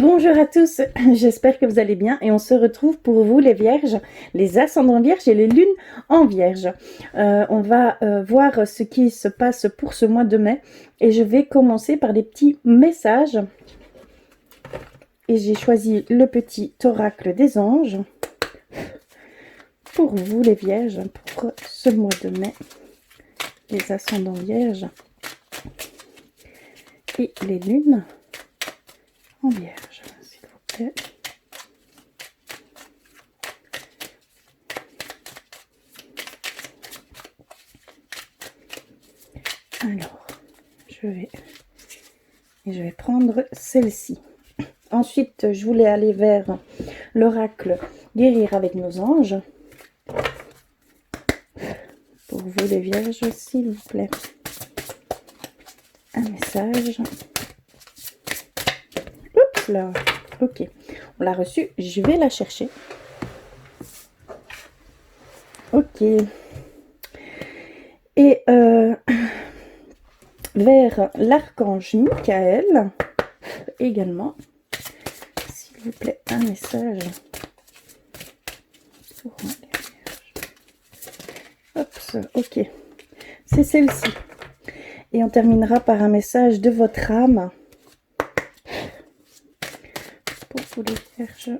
Bonjour à tous, j'espère que vous allez bien et on se retrouve pour vous les vierges, les ascendants vierges et les lunes en vierge. On va voir ce qui se passe pour ce mois de mai et je vais commencer par des petits messages. Et j'ai choisi le petit oracle des anges pour vous les vierges pour ce mois de mai, les ascendants vierges et les lunes en vierge, s'il vous plaît. Alors, je vais prendre celle-ci. Ensuite, je voulais aller vers l'oracle guérir avec nos anges. Pour vous les vierges, s'il vous plaît. Un message. Oups là. Ok. On l'a reçu. Je vais la chercher. Ok. Et vers l'archange Michael également. S'il vous plaît, un message. Pour les vierges. Hop, ok. C'est celle-ci. Et on terminera par un message de votre âme. Pour vous les vierges,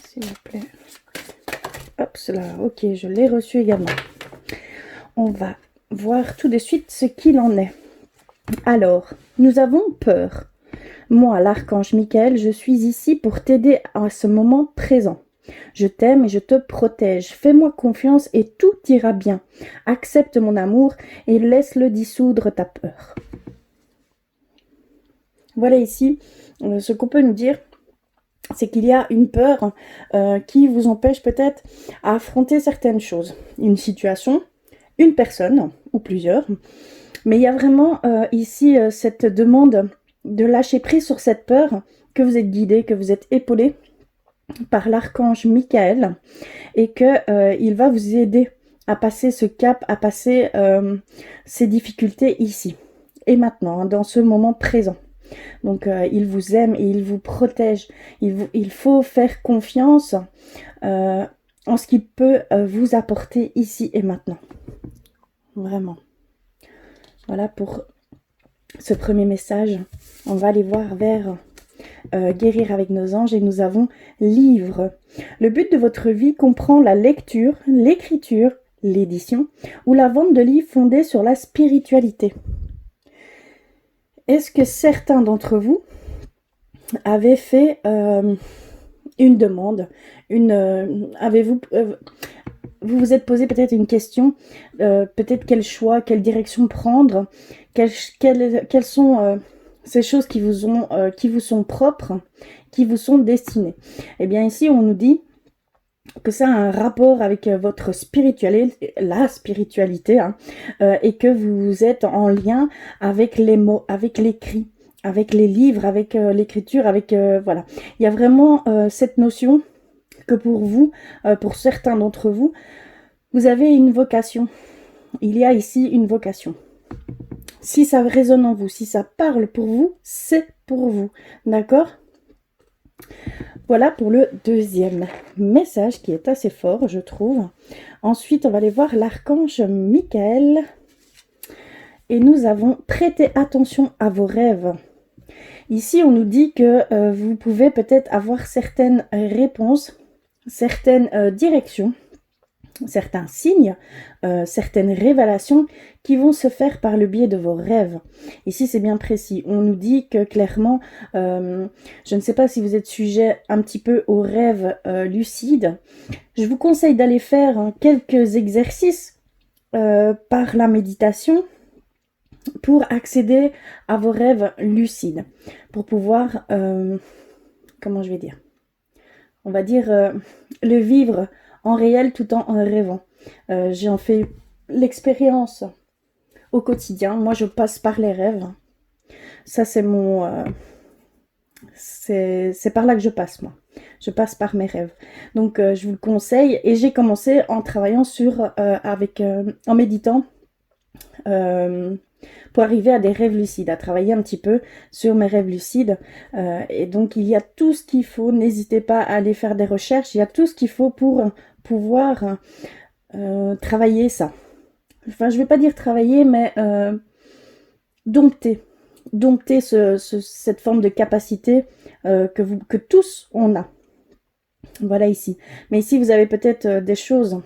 s'il vous plaît. Hop, là, ok, je l'ai reçu également. On va voir tout de suite ce qu'il en est. Alors, nous avons peur. Moi, l'archange Michael, je suis ici pour t'aider à ce moment présent. Je t'aime et je te protège. Fais-moi confiance et tout ira bien. Accepte mon amour et laisse-le dissoudre ta peur. Voilà ici ce qu'on peut nous dire, c'est qu'il y a une peur qui vous empêche peut-être à affronter certaines choses. Une situation, une personne ou plusieurs. Mais il y a vraiment ici cette demande de lâcher prise sur cette peur, que vous êtes guidé, que vous êtes épaulé par l'archange Michael et que il va vous aider à passer ce cap, à passer ces difficultés ici et maintenant, hein, dans ce moment présent. Donc il vous aime et il vous protège. Il faut faire confiance en ce qu'il peut vous apporter ici et maintenant. Vraiment. Voilà pour ce premier message. On va aller voir vers guérir avec nos anges et nous avons livre. Le but de votre vie comprend la lecture, l'écriture, l'édition ou la vente de livres fondés sur la spiritualité. Est-ce que certains d'entre vous avaient fait une demande, avez-vous vous vous êtes posé peut-être une question, peut-être quel choix, quelle direction prendre, quelles sont ces choses qui vous sont propres, qui vous sont destinées. Eh bien ici on nous dit que ça a un rapport avec votre spiritualité, la spiritualité, hein, et que vous êtes en lien avec les mots, avec l'écrit, avec les livres, avec l'écriture, avec voilà. Il y a vraiment cette notion que pour vous, pour certains d'entre vous, vous avez une vocation. Il y a ici une vocation. Si ça résonne en vous, si ça parle pour vous, c'est pour vous. D'accord ? Voilà pour le deuxième message qui est assez fort, je trouve. Ensuite, on va aller voir l'archange Michael. Et nous avons prêté attention à vos rêves. Ici, on nous dit que vous pouvez peut-être avoir certaines réponses, certaines directions, certains signes, certaines révélations qui vont se faire par le biais de vos rêves. Ici, c'est bien précis. On nous dit que clairement, je ne sais pas si vous êtes sujet un petit peu aux rêves lucides. Je vous conseille d'aller faire quelques exercices par la méditation pour accéder à vos rêves lucides, pour pouvoir, comment je vais dire, on va dire, le vivre en réel tout en rêvant. J'ai fait l'expérience au quotidien. Moi, je passe par les rêves. Ça, c'est mon... c'est par là que je passe, moi. Je passe par mes rêves. Donc, je vous le conseille. Et j'ai commencé en travaillant sur... en méditant pour arriver à des rêves lucides, à travailler un petit peu sur mes rêves lucides. Et donc, il y a tout ce qu'il faut. N'hésitez pas à aller faire des recherches. Il y a tout ce qu'il faut pour pouvoir travailler ça. Enfin, je ne vais pas dire travailler, mais dompter. Dompter cette forme de capacité que tous on a. Voilà ici. Mais ici, vous avez peut-être des choses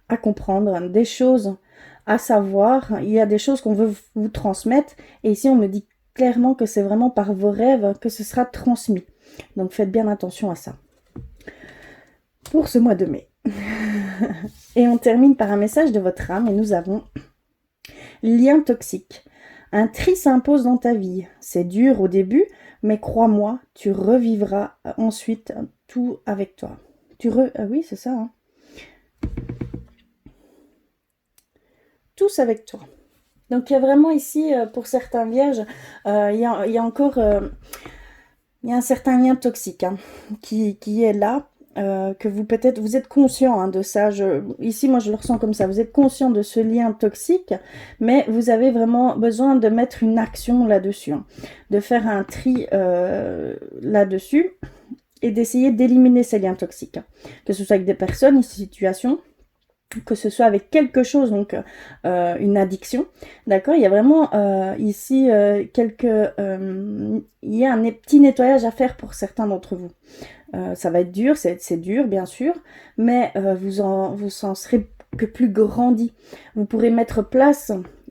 à comprendre, des choses à savoir. Il y a des choses qu'on veut vous transmettre. Et ici, on me dit clairement que c'est vraiment par vos rêves que ce sera transmis. Donc, faites bien attention à ça. Pour ce mois de mai. Et on termine par un message de votre âme. Et nous avons lien toxique. Un tri s'impose dans ta vie. C'est dur au début, mais crois-moi, tu revivras ensuite tout avec toi. Oui, c'est ça. Hein. Tous avec toi. Donc il y a vraiment ici, pour certains vierges, il y a encore il y a un certain lien toxique hein, qui est là, que vous peut-être, vous êtes conscient hein, de ça. Ici, moi, je le ressens comme ça. Vous êtes conscient de ce lien toxique, mais vous avez vraiment besoin de mettre une action là-dessus, hein, de faire un tri là-dessus et d'essayer d'éliminer ces liens toxiques, hein, que ce soit avec des personnes, une situation, que ce soit avec quelque chose, donc une addiction, d'accord. Il y a vraiment ici il y a un petit nettoyage à faire pour certains d'entre vous. Ça va être dur, c'est dur bien sûr, mais vous en serez que plus grandi. Vous pourrez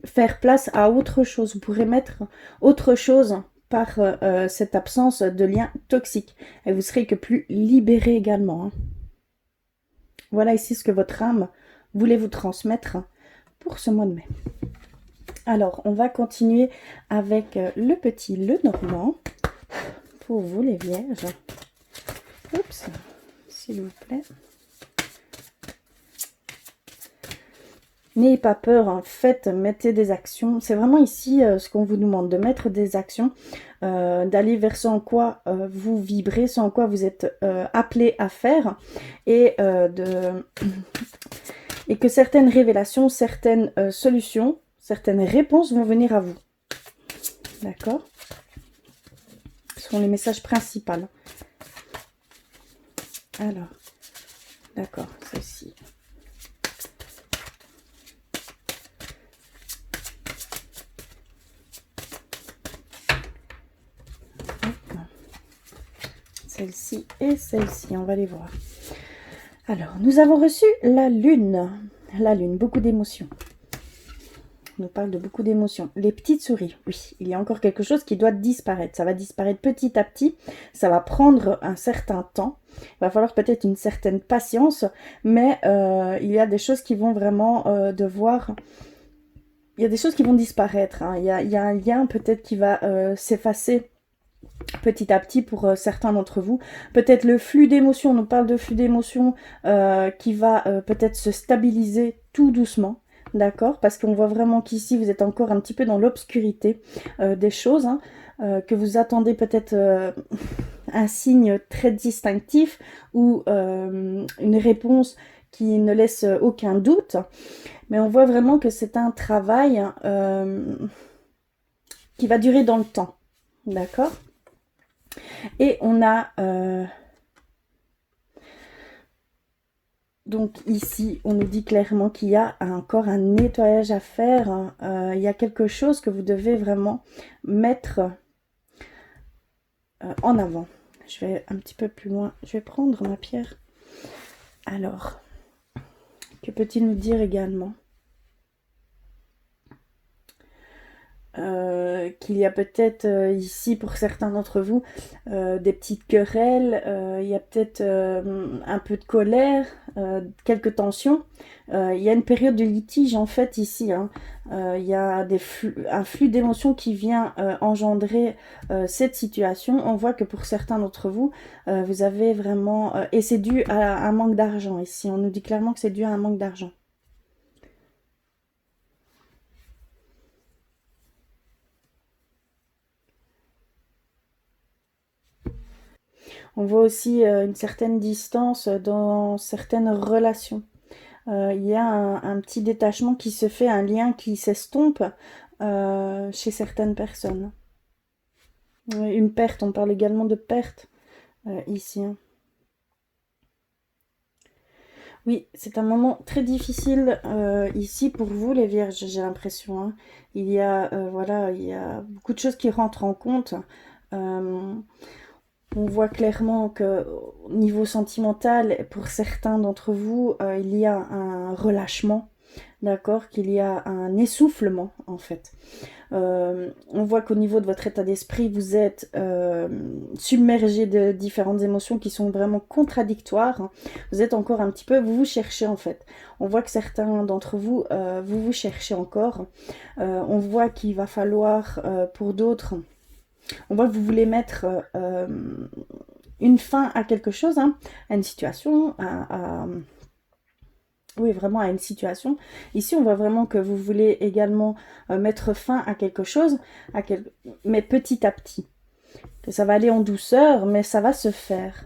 faire place à autre chose. Vous pourrez mettre autre chose par cette absence de lien toxique. Et vous serez que plus libéré également. Hein. Voilà ici ce que votre âme voulait vous transmettre pour ce mois de mai. Alors, on va continuer avec le petit Lenormand pour vous les vierges. Oups, s'il vous plaît. N'ayez pas peur, en fait, mettez des actions. C'est vraiment ici ce qu'on vous demande, de mettre des actions, d'aller vers ce en quoi vous vibrez, ce en quoi vous êtes appelé à faire, et que certaines révélations, certaines solutions, certaines réponses vont venir à vous. D'accord? Ce sont les messages principaux. Alors, d'accord, ceci. Celle-ci et celle-ci, on va les voir. Alors, nous avons reçu la lune. La lune, beaucoup d'émotions. On nous parle de beaucoup d'émotions. Les petites souris, oui, il y a encore quelque chose qui doit disparaître. Ça va disparaître petit à petit. Ça va prendre un certain temps. Il va falloir peut-être une certaine patience, mais il y a des choses qui vont vraiment devoir... Il y a des choses qui vont disparaître. Hein. Il y a un lien peut-être qui va s'effacer petit à petit pour certains d'entre vous. Peut-être le flux d'émotions, on nous parle de flux d'émotions qui va peut-être se stabiliser tout doucement. D'accord? Parce qu'on voit vraiment qu'ici, vous êtes encore un petit peu dans l'obscurité des choses, hein, que vous attendez peut-être un signe très distinctif ou une réponse qui ne laisse aucun doute. Mais on voit vraiment que c'est un travail qui va durer dans le temps. D'accord? Et on a... donc ici, on nous dit clairement qu'il y a encore un nettoyage à faire. Il y a quelque chose que vous devez vraiment mettre en avant. Je vais un petit peu plus loin. Je vais prendre ma pierre. Alors, que peut-il nous dire également? Qu'il y a peut-être ici pour certains d'entre vous des petites querelles, il y a peut-être un peu de colère, quelques tensions. Il y a une période de litige en fait ici. Hein. Il y a un flux d'émotions qui vient engendrer cette situation. On voit que pour certains d'entre vous, vous avez vraiment... et c'est dû à un manque d'argent ici. On nous dit clairement que c'est dû à un manque d'argent. On voit aussi une certaine distance dans certaines relations. Il y a un petit détachement qui se fait, un lien qui s'estompe chez certaines personnes. Une perte, on parle également de perte ici. Hein. Oui, c'est un moment très difficile ici pour vous les Vierges, j'ai l'impression. Hein. Il y a voilà, il y a beaucoup de choses qui rentrent en compte. Euh, on voit clairement que au niveau sentimental, pour certains d'entre vous, il y a un relâchement, d'accord, qu'il y a un essoufflement en fait. On voit qu'au niveau de votre état d'esprit, vous êtes submergé de différentes émotions qui sont vraiment contradictoires. Vous êtes encore un petit peu, vous vous cherchez en fait. On voit que certains d'entre vous, vous vous cherchez encore. On voit qu'il va falloir, pour d'autres, on voit que vous voulez mettre une fin à quelque chose, hein, à une situation, oui, vraiment à une situation. Ici, on voit vraiment que vous voulez également mettre fin à quelque chose, mais petit à petit. Que ça va aller en douceur, mais ça va se faire.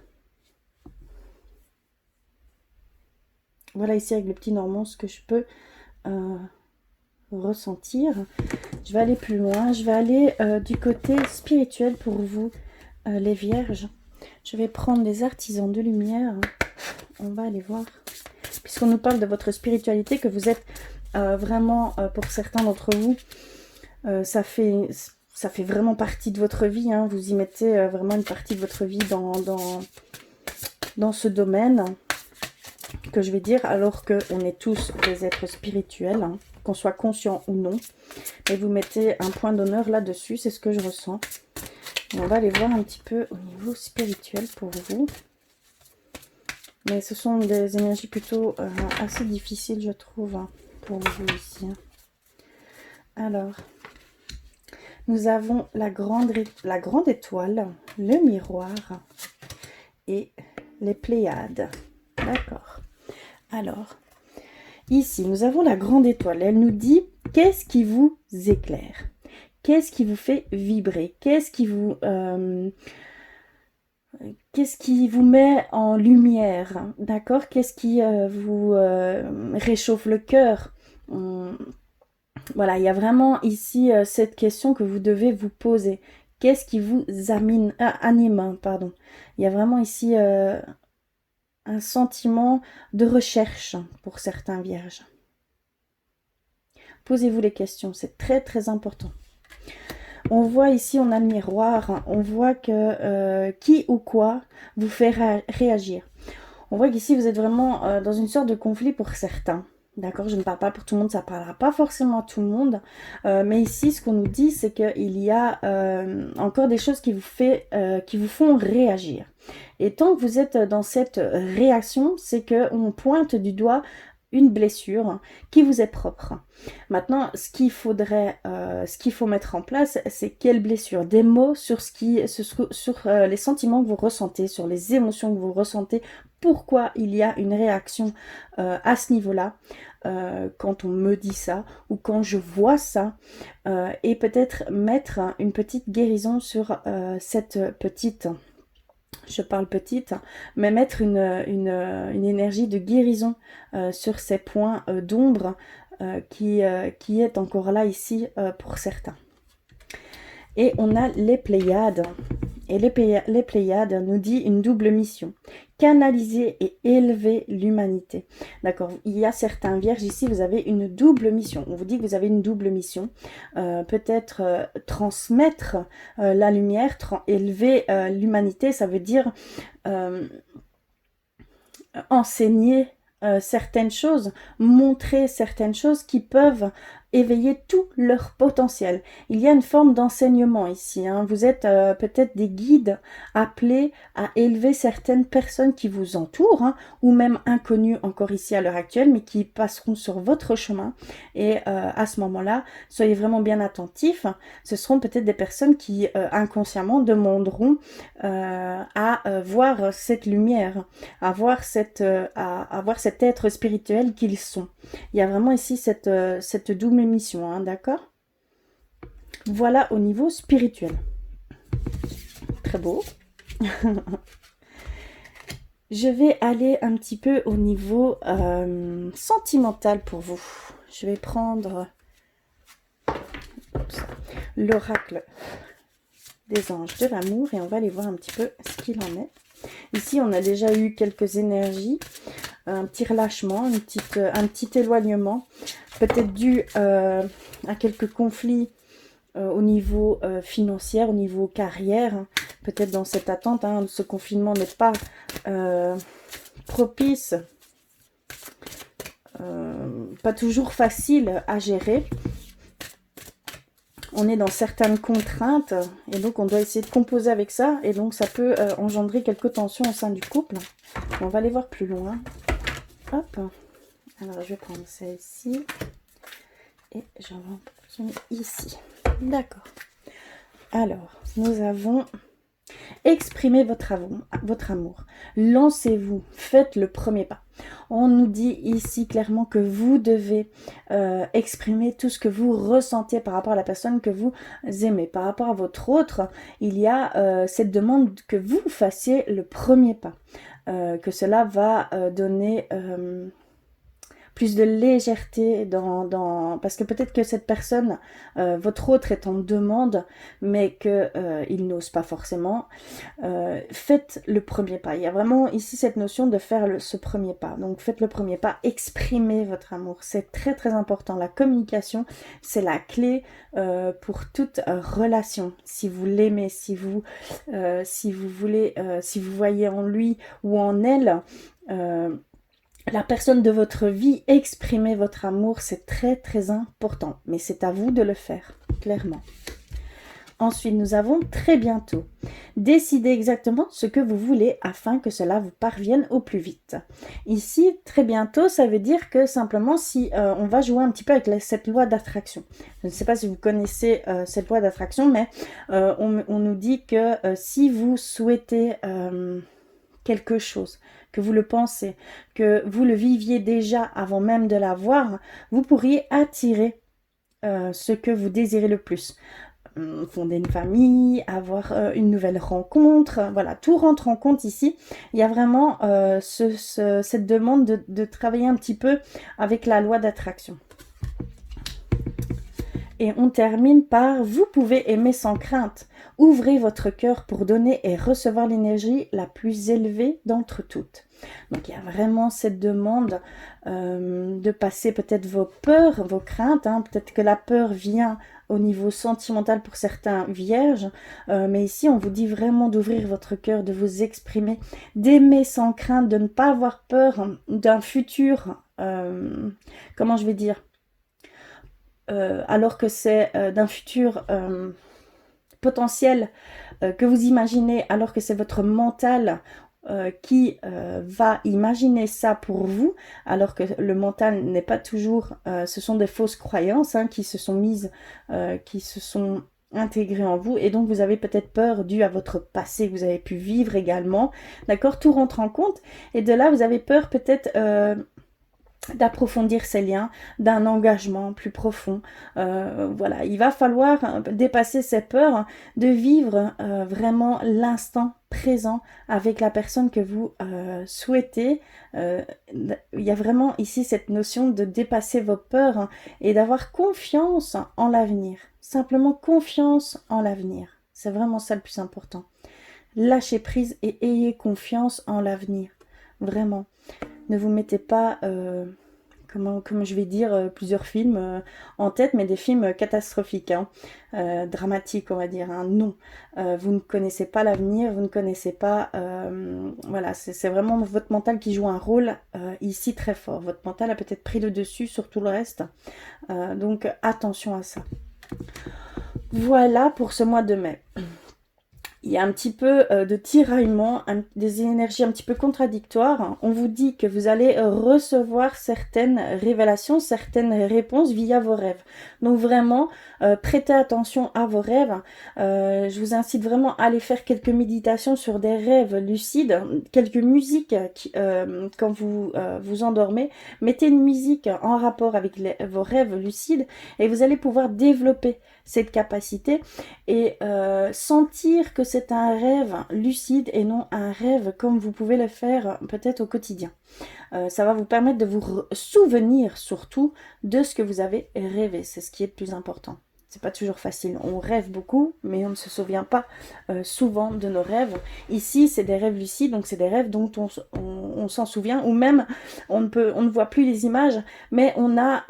Voilà ici avec le petit Normand ce que je peux ressentir. Je vais aller plus loin. Je vais aller du côté spirituel pour vous, les Vierges. Je vais prendre les artisans de lumière. On va aller voir. Puisqu'on nous parle de votre spiritualité, que vous êtes vraiment, pour certains d'entre vous, ça fait vraiment partie de votre vie. Hein. Vous y mettez vraiment une partie de votre vie dans ce domaine que je vais dire, alors qu'on est tous des êtres spirituels, hein, qu'on soit conscient ou non. Et vous mettez un point d'honneur là-dessus, c'est ce que je ressens. Et on va aller voir un petit peu au niveau spirituel pour vous. Mais ce sont des énergies plutôt assez difficiles, je trouve, hein, pour vous ici. Alors, nous avons la grande étoile, le miroir et les Pléiades. D'accord. Alors, ici, nous avons la grande étoile. Elle nous dit, qu'est-ce qui vous éclaire? Qu'est-ce qui vous fait vibrer? Qu'est-ce qui vous met en lumière? D'accord? Qu'est-ce qui vous réchauffe le cœur? Voilà, il y a vraiment ici cette question que vous devez vous poser. Qu'est-ce qui vous anime, pardon. Il y a vraiment ici un sentiment de recherche pour certains vierges. Posez-vous les questions, c'est très très important. On voit ici, on a le miroir, on voit que qui ou quoi vous fait réagir. On voit qu'ici, vous êtes vraiment dans une sorte de conflit pour certains. D'accord, je ne parle pas pour tout le monde, ça ne parlera pas forcément à tout le monde. Mais ici, ce qu'on nous dit, c'est qu'il y a encore des choses qui vous font réagir. Et tant que vous êtes dans cette réaction, c'est qu'on pointe du doigt une blessure qui vous est propre. Maintenant, ce qu'il faut mettre en place, c'est quelle blessure? Des mots sur les sentiments que vous ressentez, sur les émotions que vous ressentez, pourquoi il y a une réaction à ce niveau-là, quand on me dit ça, ou quand je vois ça, et peut-être mettre une petite guérison sur cette petite... Je parle petite, mais mettre une énergie de guérison sur ces points d'ombre qui est encore là ici pour certains. Et on a les Pléiades. Et les Pléiades nous dit une double mission. Canaliser et élever l'humanité. D'accord. Il y a certains vierges ici, vous avez une double mission. On vous dit que vous avez une double mission. Peut-être transmettre la lumière, élever l'humanité, ça veut dire enseigner certaines choses, montrer certaines choses qui peuvent éveiller tout leur potentiel. Il y a une forme d'enseignement ici. Hein. Vous êtes peut-être des guides appelés à élever certaines personnes qui vous entourent, hein, ou même inconnues encore ici à l'heure actuelle, mais qui passeront sur votre chemin. Et à ce moment-là, soyez vraiment bien attentifs. Ce seront peut-être des personnes qui inconsciemment demanderont à voir cette lumière, à voir cet être spirituel qu'ils sont. Il y a vraiment ici cette double mission, hein, d'accord? Voilà au niveau spirituel. Très beau. Je vais aller un petit peu au niveau sentimental pour vous. Je vais prendre l'oracle des anges de l'amour et on va aller voir un petit peu ce qu'il en est. Ici, on a déjà eu quelques énergies, un petit relâchement, un petit éloignement, peut-être dû à quelques conflits au niveau financier, au niveau carrière, peut-être dans cette attente. Ce confinement n'est pas propice, pas toujours facile à gérer. On est dans certaines contraintes et donc on doit essayer de composer avec ça et donc ça peut engendrer quelques tensions au sein du couple. On va aller voir plus loin. Hop. Alors je vais prendre celle-ci et j'en vais ici. D'accord. Alors, nous avons exprimé votre amour. Lancez-vous, faites le premier pas. On nous dit ici clairement que vous devez exprimer tout ce que vous ressentez par rapport à la personne que vous aimez. Par rapport à votre autre, il y a cette demande que vous fassiez le premier pas. Que cela va donner plus de légèreté parce que peut-être que cette personne, votre autre est en demande, mais qu'il n'ose pas forcément. Faites le premier pas. Il y a vraiment ici cette notion de faire ce premier pas. Donc faites le premier pas, exprimez votre amour. C'est très très important. La communication, c'est la clé pour toute relation. Si vous l'aimez, si vous voulez, si vous voyez en lui ou en elle la personne de votre vie, exprimez votre amour, c'est très très important. Mais c'est à vous de le faire, clairement. Ensuite, nous avons très bientôt. Décidez exactement ce que vous voulez afin que cela vous parvienne au plus vite. Ici, très bientôt, ça veut dire que simplement si on va jouer un petit peu avec cette loi d'attraction. Je ne sais pas si vous connaissez cette loi d'attraction, mais on nous dit que si vous souhaitez quelque chose, que vous le pensez, que vous le viviez déjà avant même de l'avoir, vous pourriez attirer ce que vous désirez le plus. Fonder une famille, avoir une nouvelle rencontre, voilà, tout rentre en compte ici. Il y a vraiment cette demande de travailler un petit peu avec la loi d'attraction. Et on termine par « Vous pouvez aimer sans crainte ». Ouvrez votre cœur pour donner et recevoir l'énergie la plus élevée d'entre toutes. Donc il y a vraiment cette demande de passer peut-être vos peurs, vos craintes. Peut-être que la peur vient au niveau sentimental pour certains vierges. Mais ici, on vous dit vraiment d'ouvrir votre cœur, de vous exprimer, d'aimer sans crainte, de ne pas avoir peur d'un futur, comment je vais dire, alors que c'est d'un futur potentiel que vous imaginez, alors que c'est votre mental qui va imaginer ça pour vous, alors que le mental n'est pas toujours, ce sont des fausses croyances qui se sont mises, qui se sont intégrées en vous, et donc vous avez peut-être peur dû à votre passé que vous avez pu vivre également, d'accord, tout rentre en compte, et de là vous avez peur peut-être d'approfondir ces liens, d'un engagement plus profond. Voilà, il va falloir dépasser ces peurs, de vivre vraiment l'instant présent avec la personne que vous souhaitez. Il y a vraiment ici cette notion de dépasser vos peurs et d'avoir confiance en l'avenir. Simplement confiance en l'avenir. C'est vraiment ça le plus important. Lâchez prise et ayez confiance en l'avenir. Vraiment. Ne vous mettez pas, comment je vais dire, plusieurs films en tête, mais des films catastrophiques, dramatiques, on va dire. Non, vous ne connaissez pas l'avenir, vous ne connaissez pas... voilà, c'est vraiment votre mental qui joue un rôle ici très fort. Votre mental a peut-être pris le dessus sur tout le reste. Donc, attention à ça. Voilà pour ce mois de mai. Il y a un petit peu de tiraillement, des énergies un petit peu contradictoires. On vous dit que vous allez recevoir certaines révélations, certaines réponses via vos rêves. Donc vraiment, prêtez attention à vos rêves. Je vous incite vraiment à aller faire quelques méditations sur des rêves lucides, quelques musiques quand vous vous endormez. Mettez une musique en rapport avec vos rêves lucides et vous allez pouvoir développer cette capacité et sentir que c'est un rêve lucide et non un rêve comme vous pouvez le faire peut-être au quotidien. Ça va vous permettre de vous souvenir surtout de ce que vous avez rêvé. C'est ce qui est le plus important. C'est pas toujours facile. On rêve beaucoup, mais on ne se souvient pas souvent de nos rêves. Ici, c'est des rêves lucides, donc c'est des rêves dont on s'en souvient, ou même on ne voit plus les images, mais on a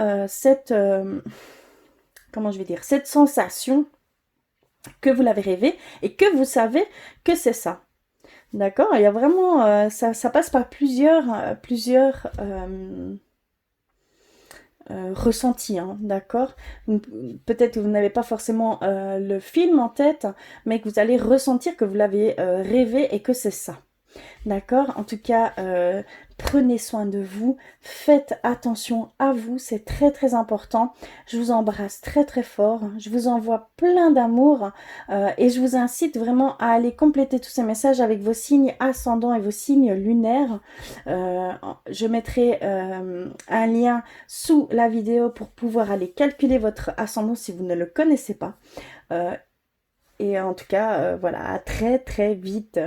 comment je vais dire, cette sensation que vous l'avez rêvé et que vous savez que c'est ça. D'accord? Il y a vraiment, ça passe par plusieurs ressentis, hein, d'accord? Peut-être que vous n'avez pas forcément le film en tête, mais que vous allez ressentir que vous l'avez rêvé et que c'est ça. D'accord? En tout cas, prenez soin de vous, faites attention à vous, c'est très très important. Je vous embrasse très très fort, je vous envoie plein d'amour et je vous incite vraiment à aller compléter tous ces messages avec vos signes ascendants et vos signes lunaires. Je mettrai un lien sous la vidéo pour pouvoir aller calculer votre ascendant si vous ne le connaissez pas. Et en tout cas, voilà, à très très vite.